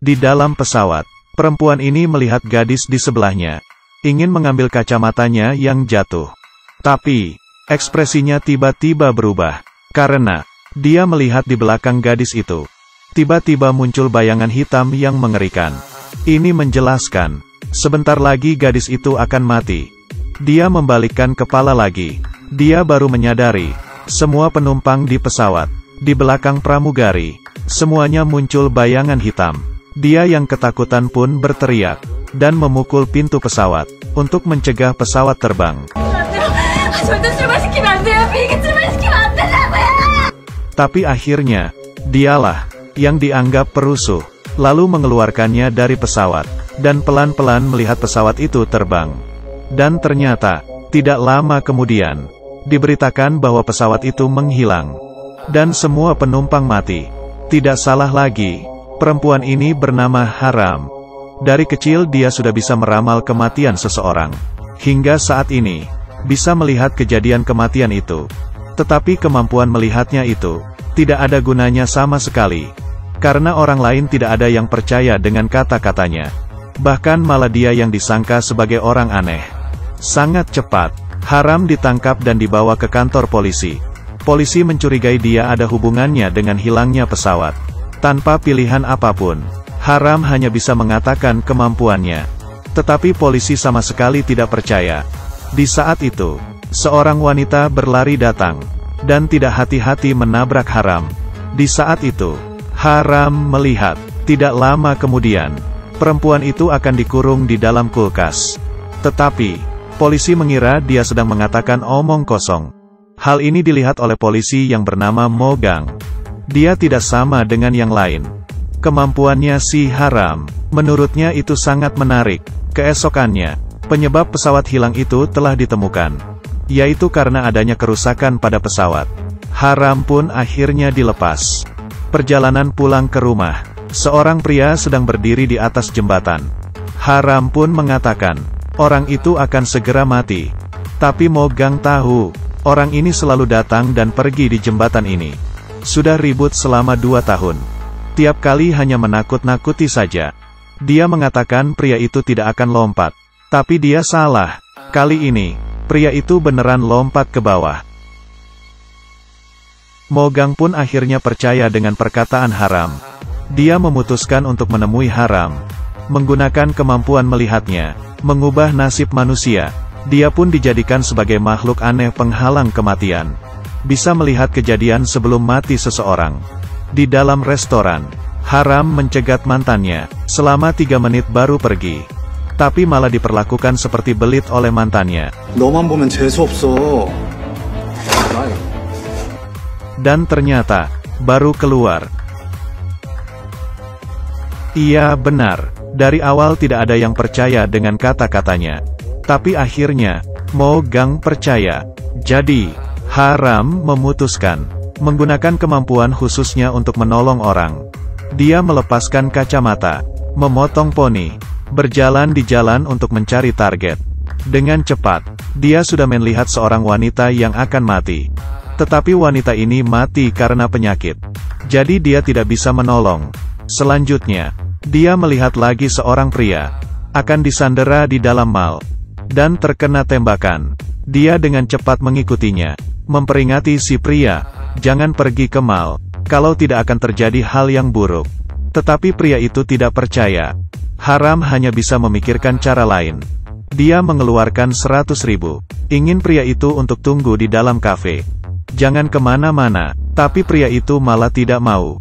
Di dalam pesawat, perempuan ini melihat gadis di sebelahnya, ingin mengambil kacamatanya yang jatuh. Tapi, ekspresinya tiba-tiba berubah, karena dia melihat di belakang gadis itu. Tiba-tiba muncul bayangan hitam yang mengerikan. Ini menjelaskan, sebentar lagi gadis itu akan mati. Dia membalikkan kepala lagi. Dia baru menyadari, semua penumpang di pesawat, di belakang pramugari, semuanya muncul bayangan hitam. Dia yang ketakutan pun berteriak, dan memukul pintu pesawat, untuk mencegah pesawat terbang. Tapi akhirnya, dialah, yang dianggap perusuh, lalu mengeluarkannya dari pesawat, dan pelan-pelan melihat pesawat itu terbang. Dan ternyata, tidak lama kemudian, diberitakan bahwa pesawat itu menghilang. Dan semua penumpang mati. Tidak salah lagi, perempuan ini bernama Haram. Dari kecil dia sudah bisa meramal kematian seseorang. Hingga saat ini, bisa melihat kejadian kematian itu. Tetapi kemampuan melihatnya itu, tidak ada gunanya sama sekali. Karena orang lain tidak ada yang percaya dengan kata-katanya. Bahkan malah dia yang disangka sebagai orang aneh. Sangat cepat, Haram ditangkap dan dibawa ke kantor polisi. Polisi mencurigai dia ada hubungannya dengan hilangnya pesawat. Tanpa pilihan apapun, Haram hanya bisa mengatakan kemampuannya. Tetapi polisi sama sekali tidak percaya. Di saat itu, seorang wanita berlari datang, dan tidak hati-hati menabrak Haram. Di saat itu, Haram melihat, tidak lama kemudian, perempuan itu akan dikurung di dalam kulkas. Tetapi, polisi mengira dia sedang mengatakan omong kosong. Hal ini dilihat oleh polisi yang bernama Mo Gang. Dia tidak sama dengan yang lain. Kemampuannya si Haram, menurutnya itu sangat menarik. Keesokannya, penyebab pesawat hilang itu telah ditemukan, yaitu karena adanya kerusakan pada pesawat. Haram pun akhirnya dilepas. Perjalanan pulang ke rumah, seorang pria sedang berdiri di atas jembatan. Haram pun mengatakan, orang itu akan segera mati. Tapi Mo Gang tahu, orang ini selalu datang dan pergi di jembatan ini. Sudah ribut selama 2 tahun. Tiap kali hanya menakut-nakuti saja. Dia mengatakan pria itu tidak akan lompat. Tapi dia salah. Kali ini, pria itu beneran lompat ke bawah. Mo Gang pun akhirnya percaya dengan perkataan Haram. Dia memutuskan untuk menemui Haram. Menggunakan kemampuan melihatnya, mengubah nasib manusia. Dia pun dijadikan sebagai makhluk aneh penghalang kematian. Bisa melihat kejadian sebelum mati seseorang. Di dalam restoran, Haram mencegat mantannya, selama 3 menit baru pergi. Tapi malah diperlakukan seperti belit oleh mantannya. 너만 보면 재수 없어. Dan ternyata, baru keluar. Iya benar, dari awal tidak ada yang percaya dengan kata-katanya. Tapi akhirnya, Mo Gang percaya. Jadi, Haram memutuskan, menggunakan kemampuan khususnya untuk menolong orang. Dia melepaskan kacamata, memotong poni, berjalan di jalan untuk mencari target. Dengan cepat, dia sudah melihat seorang wanita yang akan mati. Tetapi wanita ini mati karena penyakit. Jadi dia tidak bisa menolong. Selanjutnya, dia melihat lagi seorang pria, akan disandera di dalam mal, dan terkena tembakan. Dia dengan cepat mengikutinya, memperingati si pria, jangan pergi ke mal, kalau tidak akan terjadi hal yang buruk. Tetapi pria itu tidak percaya. Haram hanya bisa memikirkan cara lain. Dia mengeluarkan 100.000. Ingin pria itu untuk tunggu di dalam kafe. Jangan kemana-mana, tapi pria itu malah tidak mau.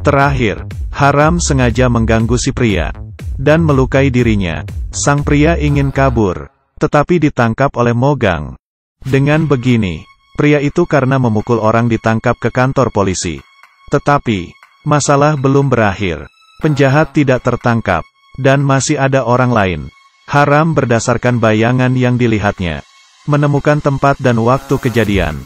Terakhir, Haram sengaja mengganggu si pria, dan melukai dirinya. Sang pria ingin kabur, tetapi ditangkap oleh Mo Gang. Dengan begini, pria itu karena memukul orang ditangkap ke kantor polisi. Tetapi, masalah belum berakhir. Penjahat tidak tertangkap, dan masih ada orang lain. Haram berdasarkan bayangan yang dilihatnya, menemukan tempat dan waktu kejadian,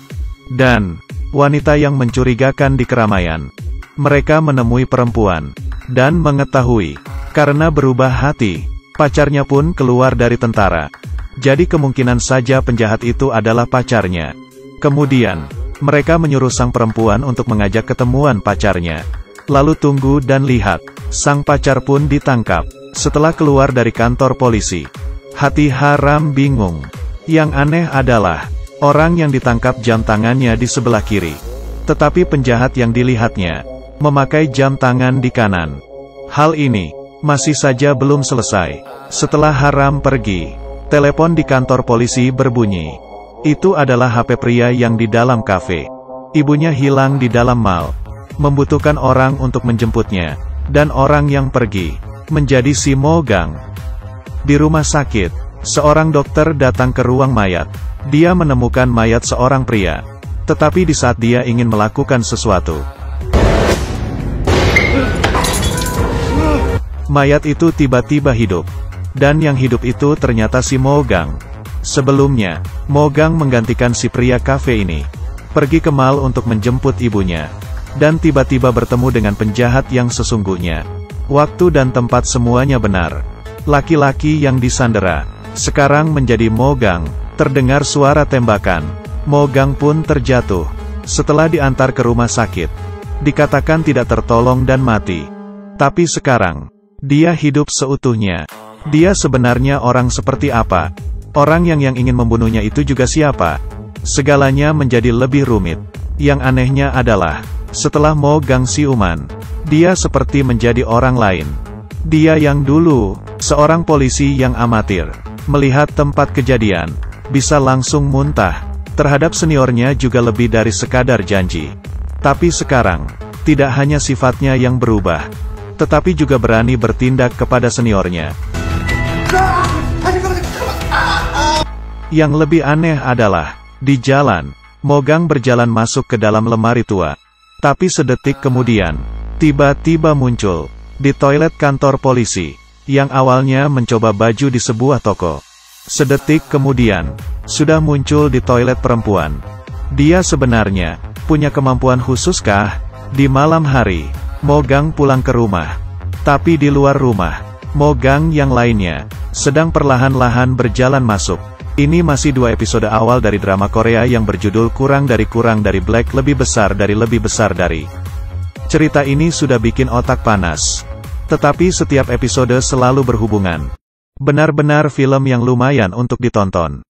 dan wanita yang mencurigakan di keramaian. Mereka menemui perempuan, dan mengetahui, karena berubah hati, pacarnya pun keluar dari tentara. Jadi kemungkinan saja penjahat itu adalah pacarnya. Kemudian, mereka menyuruh sang perempuan untuk mengajak ketemuan pacarnya. Lalu tunggu dan lihat, sang pacar pun ditangkap. Setelah keluar dari kantor polisi, hati Haram bingung. Yang aneh adalah, orang yang ditangkap jam tangannya di sebelah kiri. Tetapi penjahat yang dilihatnya, memakai jam tangan di kanan. Hal ini, masih saja belum selesai. Setelah Haram pergi, telepon di kantor polisi berbunyi. Itu adalah HP pria yang di dalam kafe. Ibunya hilang di dalam mal, membutuhkan orang untuk menjemputnya, dan orang yang pergi, menjadi si Mogang. Di rumah sakit, seorang dokter datang ke ruang mayat. Dia menemukan mayat seorang pria. Tetapi di saat dia ingin melakukan sesuatu, mayat itu tiba-tiba hidup. Dan yang hidup itu ternyata si Mogang. Sebelumnya, Mogang menggantikan si pria kafe ini. Pergi ke mal untuk menjemput ibunya. Dan tiba-tiba bertemu dengan penjahat yang sesungguhnya. Waktu dan tempat semuanya benar. Laki-laki yang disandera, sekarang menjadi Mogang. Terdengar suara tembakan. Mogang pun terjatuh. Setelah diantar ke rumah sakit, dikatakan tidak tertolong dan mati. Tapi sekarang, dia hidup seutuhnya. Dia sebenarnya orang seperti apa? Orang yang ingin membunuhnya itu juga siapa? Segalanya menjadi lebih rumit. Yang anehnya adalah, setelah Mogang siuman, dia seperti menjadi orang lain. Dia yang dulu, seorang polisi yang amatir, melihat tempat kejadian, bisa langsung muntah. Terhadap seniornya juga lebih dari sekadar janji. Tapi sekarang, tidak hanya sifatnya yang berubah, tetapi juga berani bertindak kepada seniornya. Yang lebih aneh adalah, di jalan, Mogang berjalan masuk ke dalam lemari tua. Tapi sedetik kemudian, tiba-tiba muncul, di toilet kantor polisi, yang awalnya mencoba baju di sebuah toko. Sedetik kemudian, sudah muncul di toilet perempuan. Dia sebenarnya, punya kemampuan khususkah? Di malam hari, Mogang pulang ke rumah. Tapi di luar rumah, Mogang yang lainnya, sedang perlahan-lahan berjalan masuk. Ini masih 2 episode awal dari drama Korea yang berjudul Kurang dari Black lebih besar dari. Cerita ini sudah bikin otak panas. Tetapi setiap episode selalu berhubungan. Benar-benar film yang lumayan untuk ditonton.